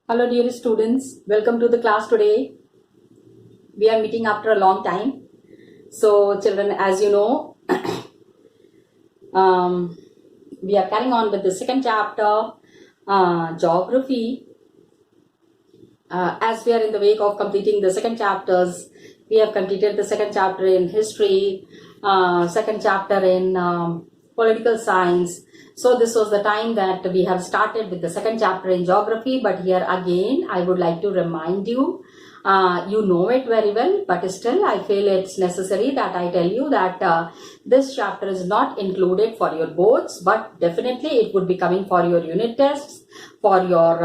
Hello, dear students. Welcome to the class today. We are meeting after a long time. So, children, as you know, um, we are carrying on with the second chapter, geography. As we are in the wake of completing the second chapters, we have completed the second chapter in history, second chapter in political science. So this was the time that we have started with the second chapter in geography. But here again, I would like to remind you, you know it very well, but still I feel it's necessary that I tell you that this chapter is not included for your boards, but definitely it would be coming for your unit tests, for your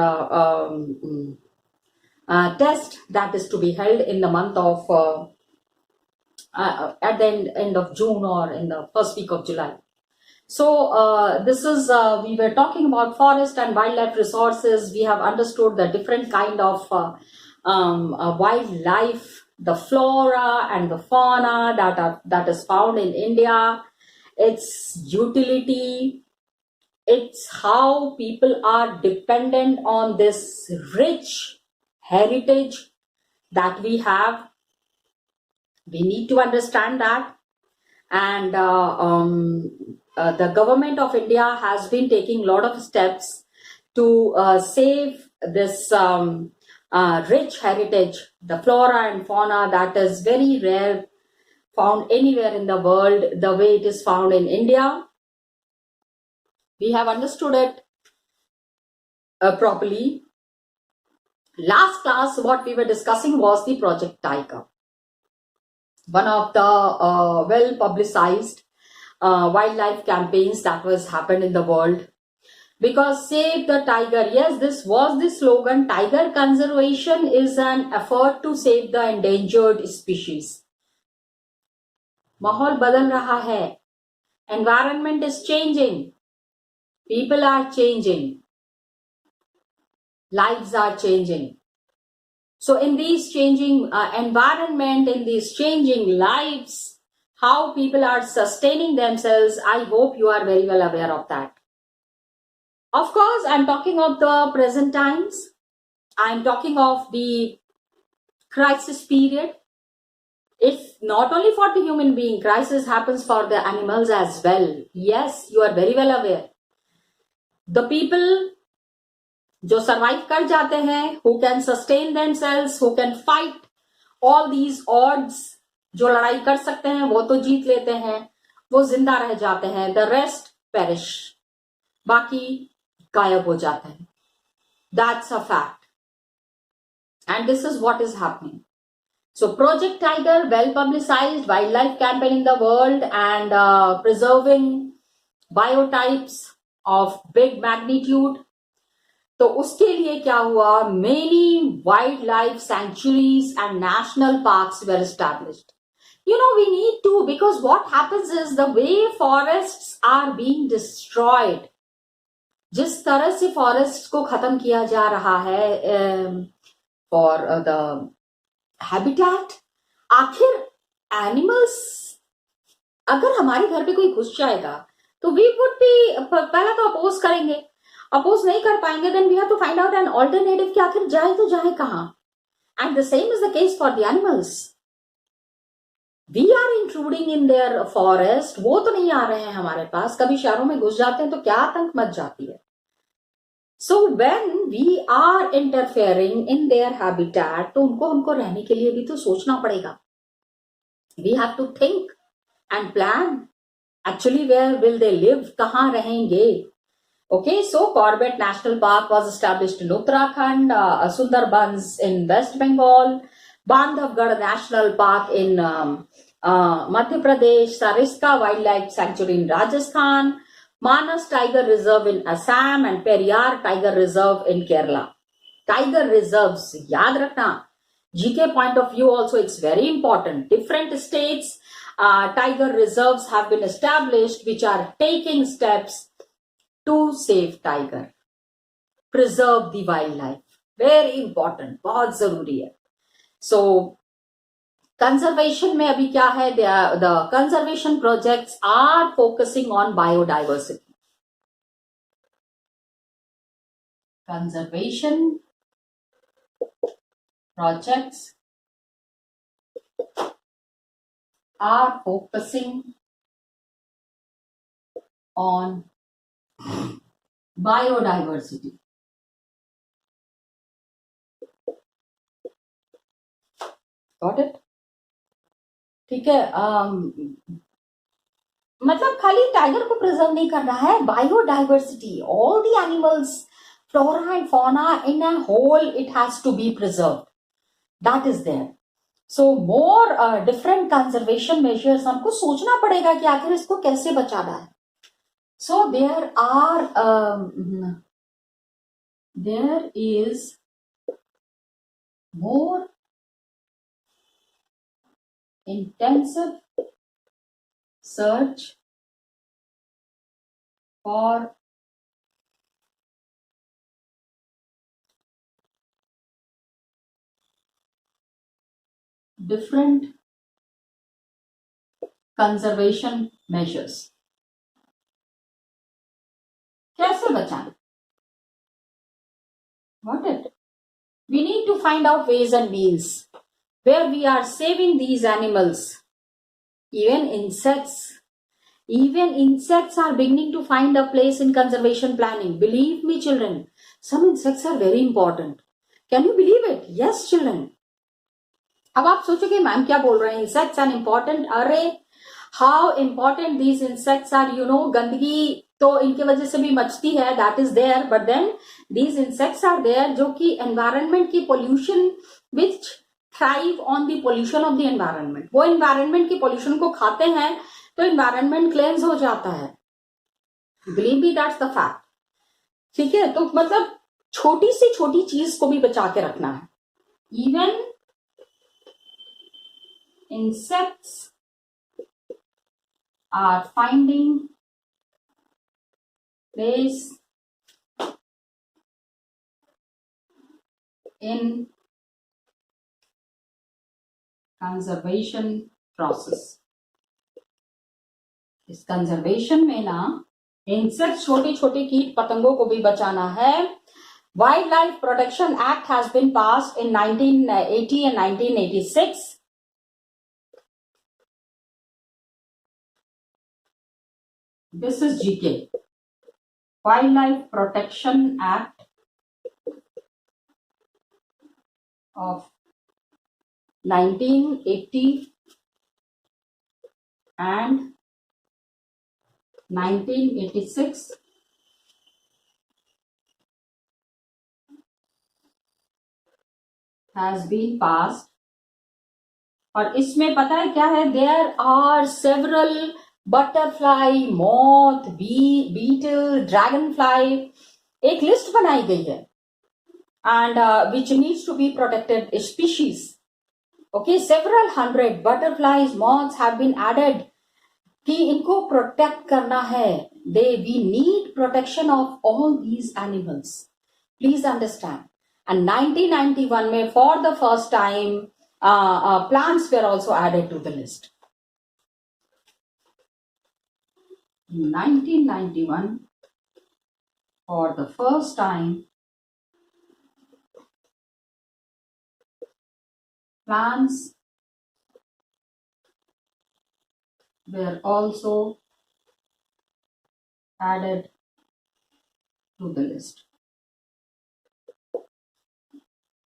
test that is to be held in the month of at the end of June or in the first week of July. So this is we were talking about forest and wildlife resources. We have understood the different kind of wildlife, the flora and the fauna that is found in India, its utility, it's how people are dependent on this rich heritage that we have. We need to understand that. And the government of India has been taking a lot of steps to save this rich heritage, the flora and fauna that is very rare, found anywhere in the world the way it is found in India. We have understood it properly. Last class, what we were discussing was the Project Tiger, one of the well publicized wildlife campaigns that was happened in the world. Because save the tiger, yes, this was the slogan. Tiger conservation is an effort to save the endangered species. माहौल बदल रहा है, environment is changing, people are changing, lives are changing. So in these changing environment, in these changing lives, how people are sustaining themselves, I hope you are very well aware of that. Of course, I'm talking of the present times. I'm talking of the crisis period. If not only for the human being, crisis happens for the animals as well. Yes, you are very well aware. The people जो survive कर जाते हैं, who can sustain themselves, who can fight all these odds, जो लड़ाई कर सकते हैं वो तो जीत लेते हैं, वो जिंदा रह जाते हैं. The rest perish. बाकी गायब हो जाते हैं. That's a fact. And this is what is happening. So Project Tiger, well publicized wildlife campaign in the world and preserving biotypes of big magnitude. तो उसके लिए क्या हुआ? Many wildlife sanctuaries and national parks were established. You know, we need to, because what happens is the way forests are being destroyed, जिस तरह से forests को खत्म किया जा रहा है for the habitat, आखिर एनिमल्स अगर हमारे घर पे कोई घुस जाएगा तो वी वुड बी पहला तो अपोज करेंगे, अपोज नहीं कर पाएंगे, then we have to find out an alternative कि आखिर जाए तो जाए कहां. And the same is the case for the animals. We are intruding in their forest, वो तो नहीं आ रहे हैं हमारे पास, कभी शहरों में घुस जाते हैं तो क्या आतंक मच जाती है. So when we are interfering in their habitat, तो उनको रहने के लिए भी तो सोचना पड़ेगा. We have to think and plan. Actually, where will they live? कहाँ रहेंगे? Okay, so Corbett National Park was established in Uttarakhand, Sundarbans in West Bengal, Bandhavgarh National Park in Madhya Pradesh, Sariska Wildlife Sanctuary in Rajasthan, Manas Tiger Reserve in Assam and Periyar Tiger Reserve in Kerala. Tiger reserves, याद रखना, GK point of view also it's very important. Different states, tiger reserves have been established which are taking steps to save tiger, preserve the wildlife. Very important, बहुत जरूरी है. So conservation में अभी क्या है? The conservation projects are focusing on biodiversity. Conservation projects are focusing on biodiversity. Got it? ठीक है. मतलब खाली टाइगर को प्रिजर्व नहीं करना है, biodiversity, all the animals, flora and fauna in a whole, it has to be preserved. That is there. So more different conservation measures हमको सोचना पड़ेगा कि आखिर इसको कैसे बचाना है. सो there is more intensive search for different conservation measures. कैसे बचाएं? Got it? We need to find out ways and means where we are saving these animals. Even insects are beginning to find a place in conservation planning. Believe me, children, some insects are very important. Can you believe it? Yes, children. अब आप सोचोगे ma'am क्या बोल रहे हैं, insects are important. अरे how important these insects are, गंदगी तो इनके वजह से भी मचती है, that is there, but then these insects are there जो कि environment की pollution which thrive on the pollution of the environment. वो environment की pollution को खाते हैं तो environment cleanse हो जाता है. Believe me, that's the fact. ठीक है, तो मतलब छोटी से छोटी चीज को भी बचा के रखना है. Even insects are finding place in conservation process. इस कंजर्वेशन में ना इंसेक्ट, छोटे छोटे कीट पतंगों को भी बचाना है. Wildlife protection act has been passed in 1980 and 1986. This is GK. Wildlife Protection Act of 1980 and 1986 has been passed. और इसमें पता है क्या है, there are several butterfly, moth, bee, beetle, dragonfly, एक लिस्ट बनाई गई है and which needs to be protected species. Okay, several hundred butterflies, moths have been added कि इनको प्रोटेक्ट करना है. We need protection of all these animals. Please understand. And 1991 में for the first time plants were also added to the list. 1991, for the first time, plants were also added to the list.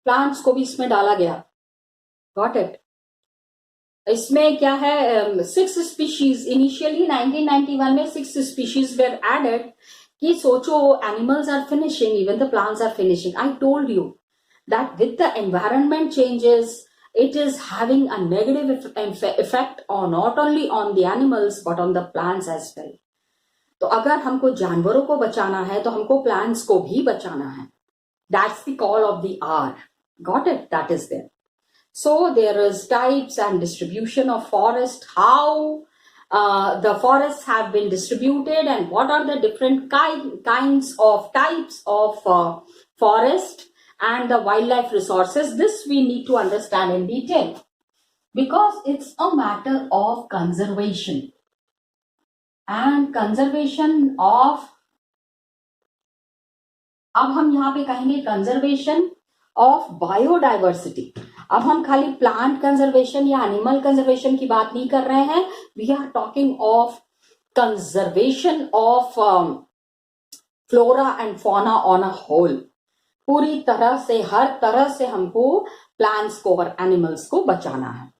Plants को भी इसमें डाला गया. Got it? इसमें क्या है, 6 species initially 1991 में 6 स्पीशीज वेर एडेड. कि सोचो, animals are finishing, even the plants are finishing. I told you that with the environment changes it is having a negative effect on not only on the animals but on the plants as well. तो अगर हमको जानवरों को बचाना है तो हमको plants को भी बचाना है. That's the call of the hour. Got it? That is there. So there is types and distribution of forest, how the forests have been distributed and what are the different kinds of types of forest and the wildlife resources. This we need to understand in detail because it's a matter of conservation and conservation of, अब हम यहाँ पे कहेंगे conservation of biodiversity. अब हम खाली plant conservation या animal conservation की बात नहीं कर रहे हैं, we are talking of conservation of flora and fauna on a whole. पूरी तरह से, हर तरह से हमको प्लांट्स को और एनिमल्स को बचाना है।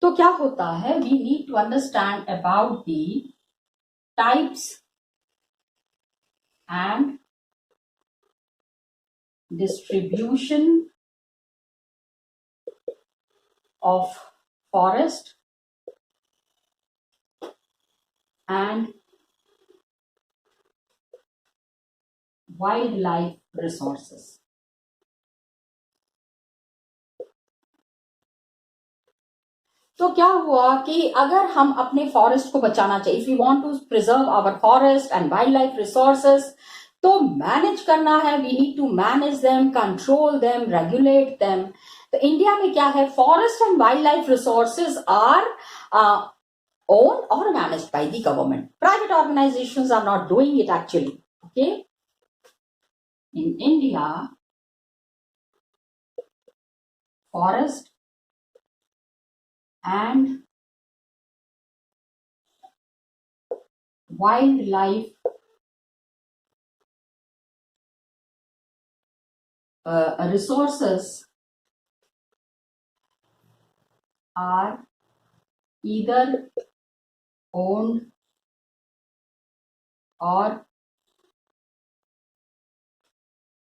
तो क्या होता है, we need to understand about the types and distribution of forest and wildlife resources. तो क्या हुआ कि अगर हम अपने फॉरेस्ट को बचाना चाहिए, if you want to preserve our forest and wildlife resources, तो मैनेज करना है, we need to manage them, control them, regulate them. तो इंडिया में क्या है, forest and wildlife resources are owned or managed by the government. Private organizations are not doing it actually. Okay. In India, forest and wildlife resources are either owned or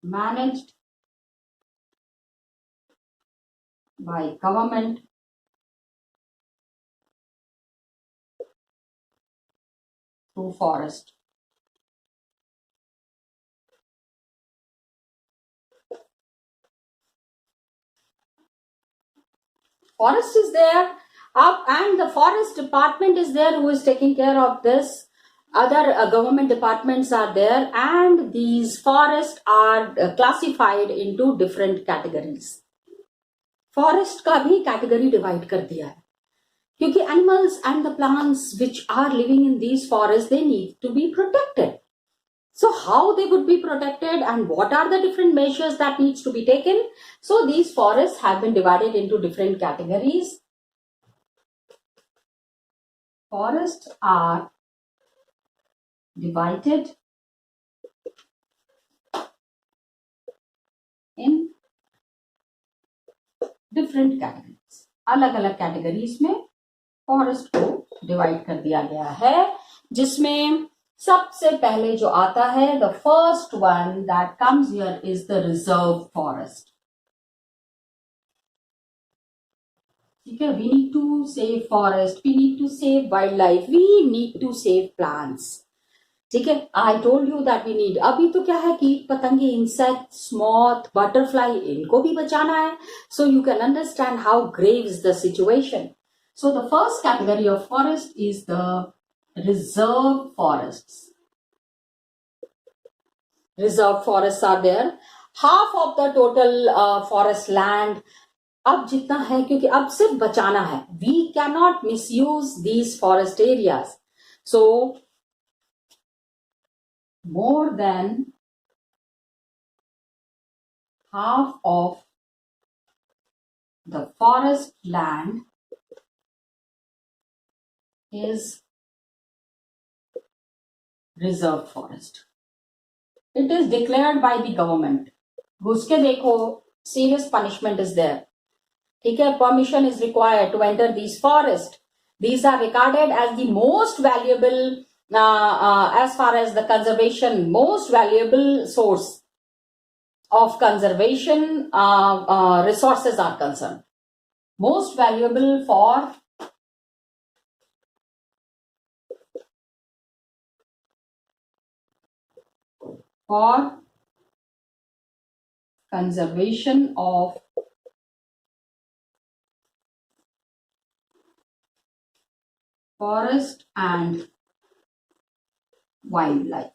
managed by government through forest. Forest is there up, and the forest department is there who is taking care of this. Other government departments are there, and these forests are classified into different categories. Forest का भी category divide कर दिया है, क्योंकि animals and the plants which are living in these forest they need to be protected. So how they would be protected and what are the different measures that needs to be taken? So these forests have been divided into different categories. Forests are divided in different categories. अलग अलग categories में forest को divide कर दिया गया है, जिसमें सबसे पहले जो आता है, the first one that comes here is the reserve forest. ठीक है, we need to save forest, we need to save wildlife, we need to save plants. ठीक है, I told you that we need. अभी तो क्या है, कीट पतंगे, इंसेक्ट, स्मॉथ, बटरफ्लाई, इनको भी बचाना है. So you can understand how grave is the situation. So the first category of forest is the reserve forests. Reserve forests are there. Half of the total forest land. अब जितना है, क्योंकि अब सिर्फ बचाना है, we cannot misuse these forest areas. So more than half of the forest land is reserved forest. It is declared by the government. घुस के देखो, serious punishment is there. ठीक है, permission is required to enter these forests. These are regarded as the most valuable, as far as the conservation, most valuable source of conservation resources are concerned. Most valuable for conservation of forest and wildlife.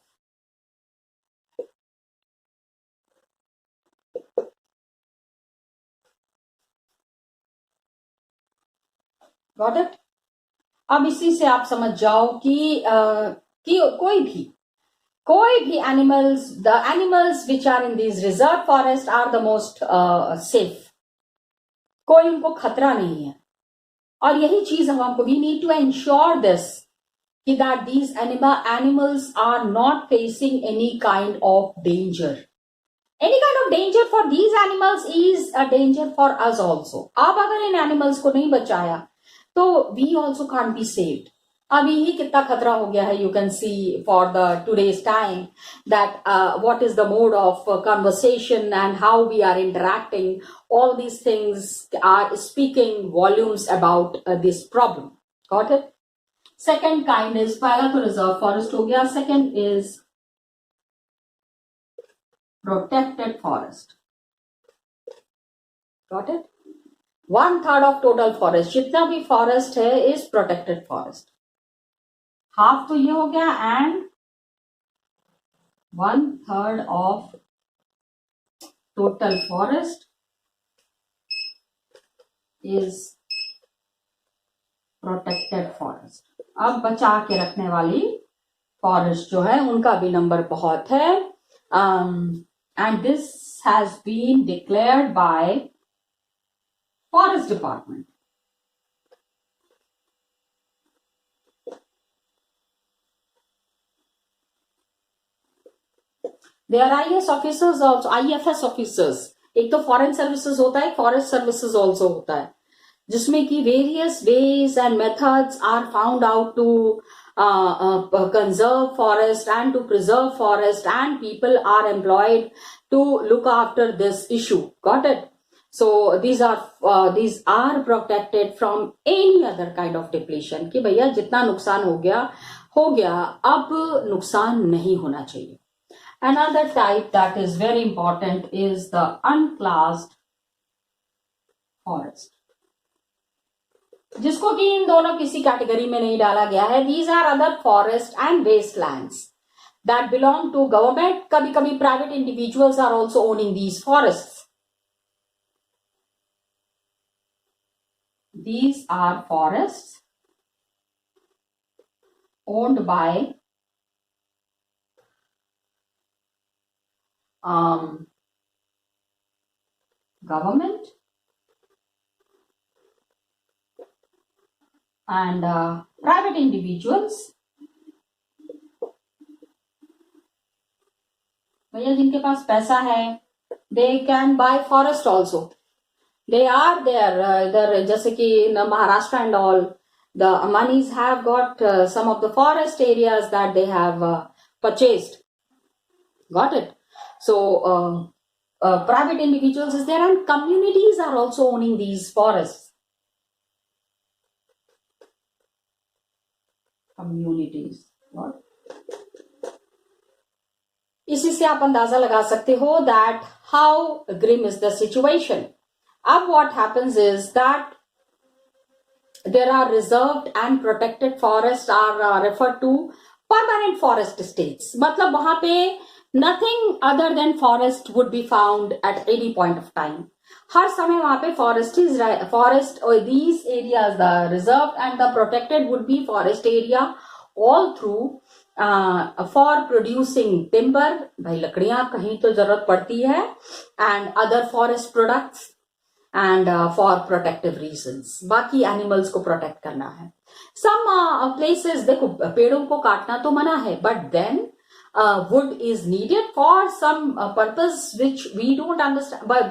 Got it? अब इसी से आप समझ जाओ कि कोई भी कोई भी animals, the animals which are in these reserve forest are the most safe, कोई उनको खतरा नहीं है। और यही चीज हमको, we need to ensure this कि that these animals are not facing any kind of danger. Any kind of danger for these animals is a danger for us also. अब अगर इन एनिमल्स को नहीं बचाया तो we also can't be saved. अभी ही कितना खतरा हो गया है, you can see for the today's time that what is the mode of conversation and how we are interacting. All these things are speaking volumes about this problem. Got it? Second kind is, पहला तो reserve forest हो गया, second is protected forest. Got it? 1/3 of total forest, जितना भी forest है is protected forest. Half तो ये हो गया, and 1/3 of total forest is protected forest. अब बचा के रखने वाली फॉरेस्ट जो है उनका भी नंबर बहुत है, and this has been declared by forest department. They are IAS officers also, IFS officers. एक तो फॉरेन सर्विसेज होता है, फॉरेस्ट सर्विसेज ऑल्सो होता है, जिसमें कि various ways and methods are found out to conserve forest and to preserve forest, and people are employed to look after this issue. Got it? So these are protected from any other kind of depletion. कि भैया जितना नुकसान हो गया, अब नुकसान नहीं होना चाहिए. Another type that is very important is the unclassed forest, जिसको कि इन दोनों किसी कैटेगरी में नहीं डाला गया है. These are other forest and wastelands that belong to government. कभी कभी private individuals are also owning these forest. These are forest owned by government and private individuals. भैया जिनके पास पैसा है, they can buy forest also. They are there, जैसे कि in Maharashtra and all, the Ambanis have got some of the forest areas that they have purchased. Got it? So private individuals is there, and communities are also owning these forests. Communities. इसी से आप अंदाजा लगा सकते हो that how grim is the situation. अब what happens is that there are reserved and protected forests are referred to permanent forest states. मतलब वहां पे nothing other than forest would be found at any point of time. हर समय वहां पे forest or these areas, the reserved and the protected would be forest area all through for producing timber. भाई लकड़ियां कहीं तो जरूरत पड़ती है, and other forest products, and for protective reasons. बाकी एनिमल्स को प्रोटेक्ट करना है. Some places, देखो पेड़ों को काटना तो मना है, but then wood is needed for some purpose which we don't understand. But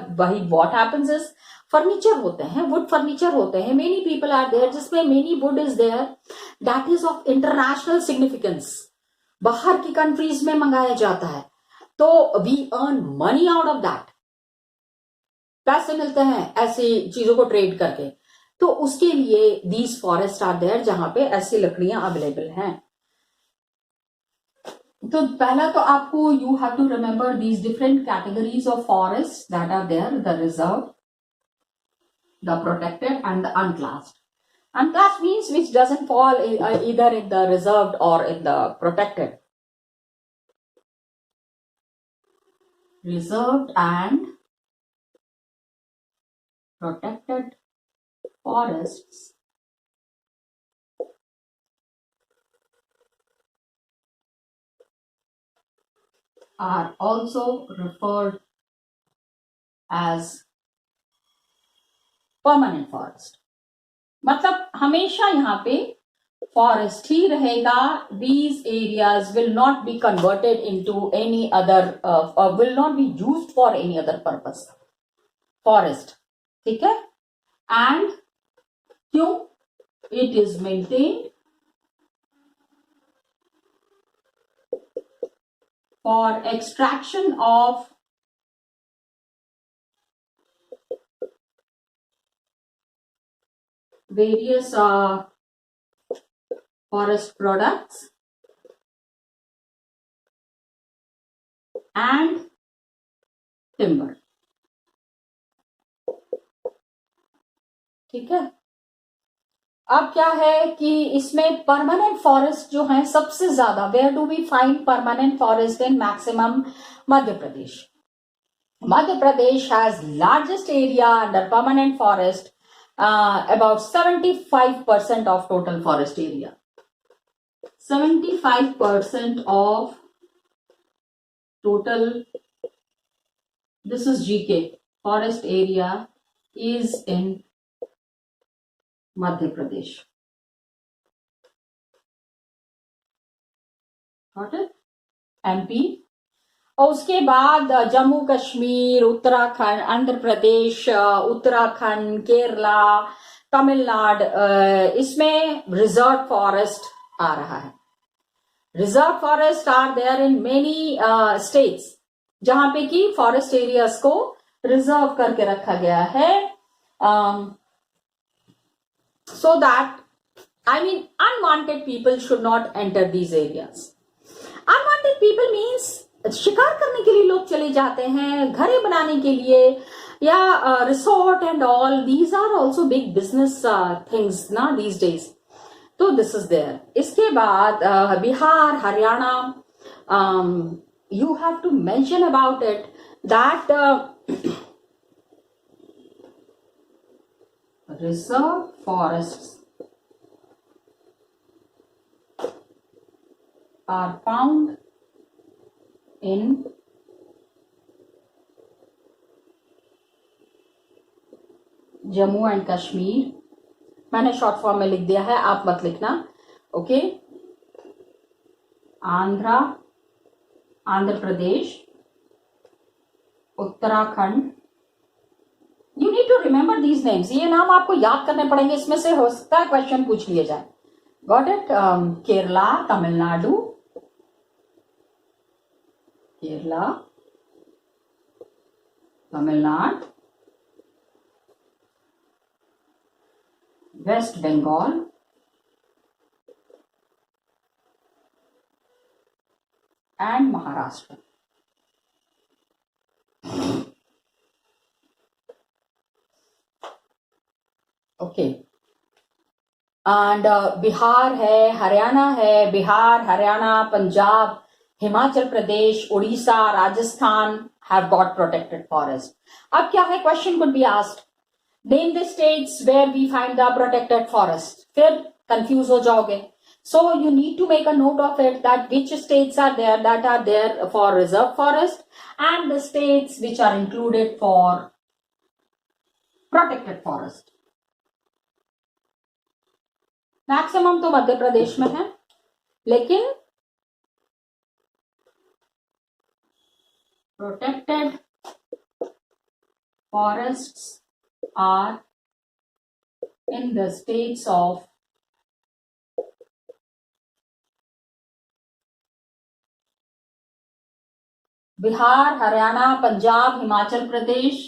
what happens is furniture होते हैं, वुड फर्नीचर होते हैं. मेनी पीपल आर देयर जिसमें many wood is there that is of international significance. बाहर की countries में मंगाया जाता है, तो we earn money out of that. पैसे मिलते हैं ऐसी चीजों को ट्रेड करके. तो उसके लिए दीज फॉरेस्ट आर देयर जहां पे ऐसी लकड़ियां अवेलेबल हैं. तो पहला तो आपको you have to remember these different categories of forest that are there: the reserve, the protected, and the unclassed. Unclassed means which doesn't fall either in the reserved or in the protected. Reserved and protected forests are also referred as permanent forest. मतलब हमेशा यहाँ पे forest ही रहेगा. These areas will not be converted into any other will not be used for any other purpose. Forest, ठीक है. And क्यों? It is maintained for extraction of various forest products and timber. ठीक है. अब क्या है कि इसमें परमानेंट फॉरेस्ट जो है सबसे ज्यादा, where do we find permanent forest in maximum? Madhya Pradesh. Madhya Pradesh has largest area under permanent forest, about 75% of total forest area. 75% of total, this is GK, forest area is in Madhya Pradesh. Got it? MP. और उसके बाद जम्मू कश्मीर, उत्तराखंड, आंध्र प्रदेश, उत्तराखंड, केरला, तमिलनाडु, इसमें reserve forest आ रहा है. Reserve forest are there in many states, जहां पे कि फॉरेस्ट एरियाज को रिजर्व करके रखा गया है, so that unwanted people should not enter these areas. Unwanted people means शिकार करने के लिए लोग चले जाते हैं, घरें बनाने के लिए, या resort and all. These are also big business things ना दीज डेज. तो दिस इज देयर. इसके बाद Bihar, Haryana, you have to mention about it that reserve forests are found in Jammu and Kashmir. मैंने शॉर्ट फॉर्म में लिख दिया है, आप मत लिखना. Okay. Andhra Pradesh, Uttarakhand. You need to remember these names. ये नाम आपको याद करने पड़ेंगे, इसमें से हो सकता है क्वेश्चन पूछ लिया जाए. Got it? Kerala, Tamil Nadu, Kerala, Tamil Nadu, West Bengal, and Maharashtra. Okay. And Bihar है, हरियाणा है, Bihar, Haryana, Punjab, Himachal Pradesh, Orissa, Rajasthan have got protected forest. अब क्या है, question could be asked, name the states where we find the protected forest. फिर कंफ्यूज हो जाओगे. So you need to make a note of it that which states are there that are there for reserve forest and the states which are included for protected forest. Maximum तो मध्य प्रदेश में है, लेकिन protected forests are in the states of Bihar, Haryana, Punjab, Himachal Pradesh.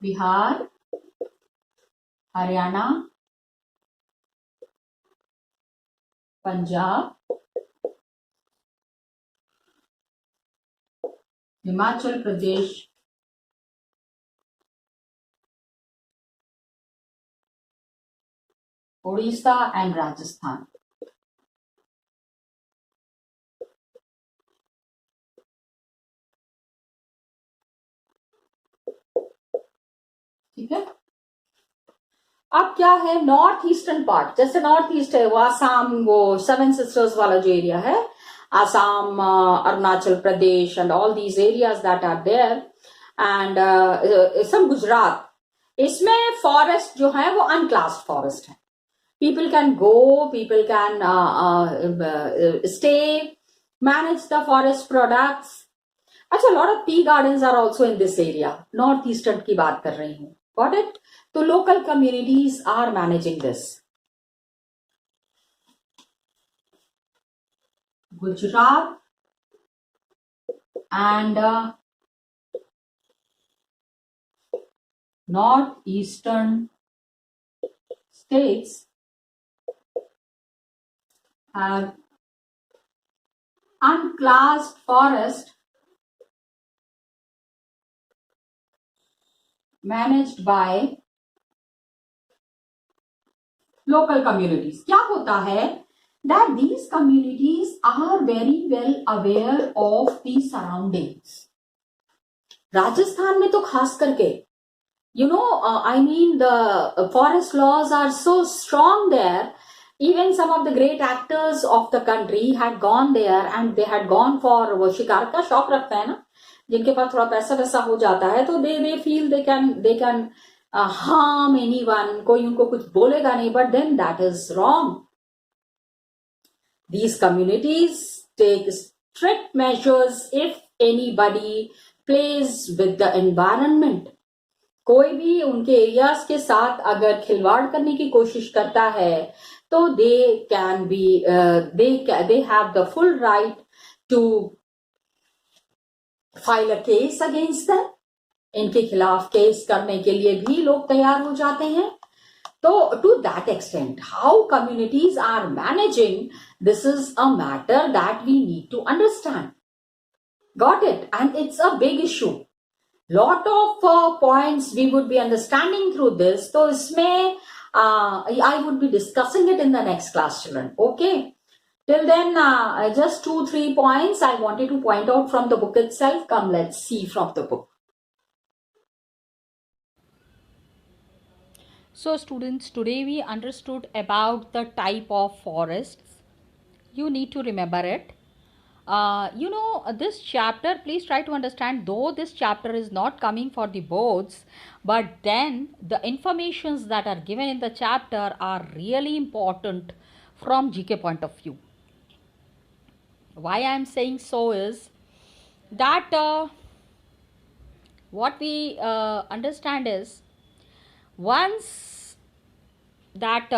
Bihar, Haryana, Punjab, Himachal Pradesh, Orissa and Rajasthan. ठीक है. अब क्या है, north eastern part, जैसे नॉर्थ ईस्ट है वो आसाम, वो सेवन सिस्टर्स वाला जो एरिया है, Assam, Arunachal Pradesh, and all these areas that are there, and some Gujarat. इसमें फॉरेस्ट जो है वो अनक्लास्ड फॉरेस्ट है. People can go, people can stay, manage the forest products. अच्छा, lot of tea gardens are also in this area. North eastern की बात कर रही हूँ. Got it? तो local communities are managing this. Gujarat and northeastern states have unclassed forest managed by local communities. क्या होता है that these communities are very well aware of the surroundings. Rajasthan में तो खास करके I mean the forest laws are so strong there. Even some of the great actors of the country had gone there and they had gone for वो शिकार का शौक रखता है ना, जिनके पास थोड़ा पैसा वैसा हो जाता है तो they feel they can harm anyone, कोई उनको कुछ बोलेगा नहीं, but then that is wrong. These communities take strict measures if anybody plays with the environment. कोई भी उनके एरियाज के साथ अगर खिलवाड़ करने की कोशिश करता है तो they have the full right to file a case against them. इनके खिलाफ केस करने के लिए भी लोग तैयार हो जाते हैं. तो to that extent, how communities are managing, this is a matter that we need to understand. Got it? And it's a big issue. Lot of points we would be understanding through this. So isme I would be discussing it in the next class, children. Okay. Till then, just 2-3 points I wanted to point out from the book itself. Come, let's see from the book. So students, today we understood about the type of forests. You need to remember it. This chapter, please try to understand, though this chapter is not coming for the boards, but then the informations that are given in the chapter are really important from GK point of view. Why I am saying so is that what we understand is, once that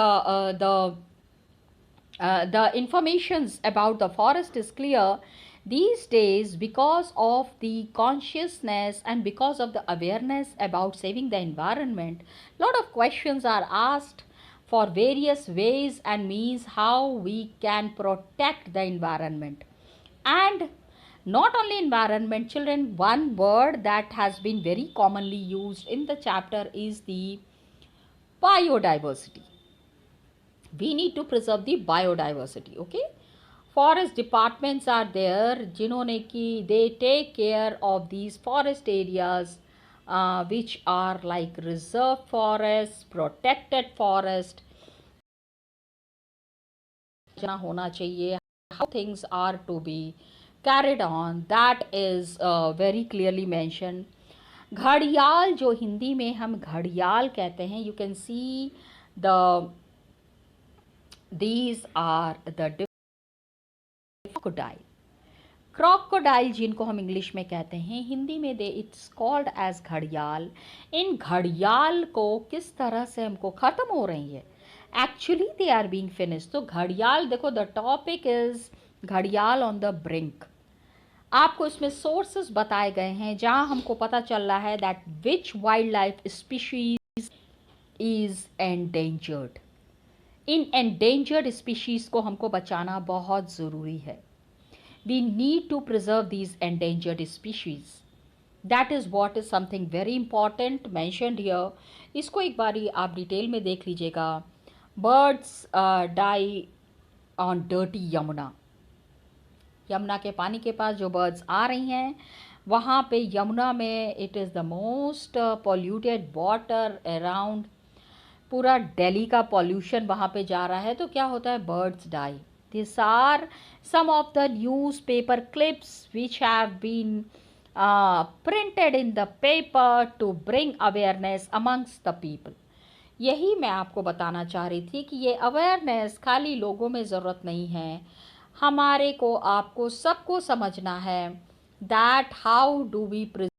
the informations about the forest is clear, these days, because of the consciousness and because of the awareness about saving the environment, lot of questions are asked for various ways and means how we can protect the environment. And not only environment, children, one word that has been very commonly used in the chapter is the biodiversity. We need to preserve the biodiversity. Okay, forest departments are there जिन्होंने कि they take care of these forest areas which are like reserve forests, protected forest. होना चाहिए, how things are to be carried on, that is very clearly mentioned. घड़ियाल, जो हिंदी में हम घड़ियाल कहते हैं, you can see these are the crocodile जिनको हम इंग्लिश में कहते हैं, हिंदी में इट्स कॉल्ड एज घड़ियाल. इन घड़ियाल को किस तरह से हमको ख़त्म हो रही है, actually they are being finish. तो घड़ियाल, देखो द टॉपिक इज घड़ियाल ऑन द ब्रिंक. आपको इसमें सोर्सेस बताए गए हैं जहां हमको पता चल रहा है that which wild life species is endangered. In endangered species को हमको बचाना बहुत ज़रूरी है. We need to preserve these endangered species. That is what is something very important mentioned here. इसको एक बारी आप डिटेल में देख लीजिएगा. Birds die on dirty Yamuna. Yamuna के पानी के पास जो बर्ड्स आ रही हैं, वहाँ पे यमुना में it is the most polluted water around. पूरा दिल्ली का पॉल्यूशन वहाँ पे जा रहा है, तो क्या होता है, birds die. These are some of the newspaper clips which have been printed in the paper to bring awareness amongst the people. यही मैं आपको बताना चाह रही थी कि ये अवेयरनेस खाली लोगों में ज़रूरत नहीं है, हमारे को आपको सबको समझना है that how do we present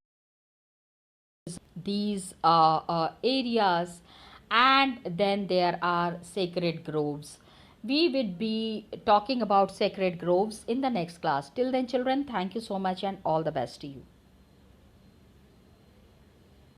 these areas. And then there are sacred groves. We will be talking about sacred groves in the next class. Till then, children, thank you so much and all the best to you.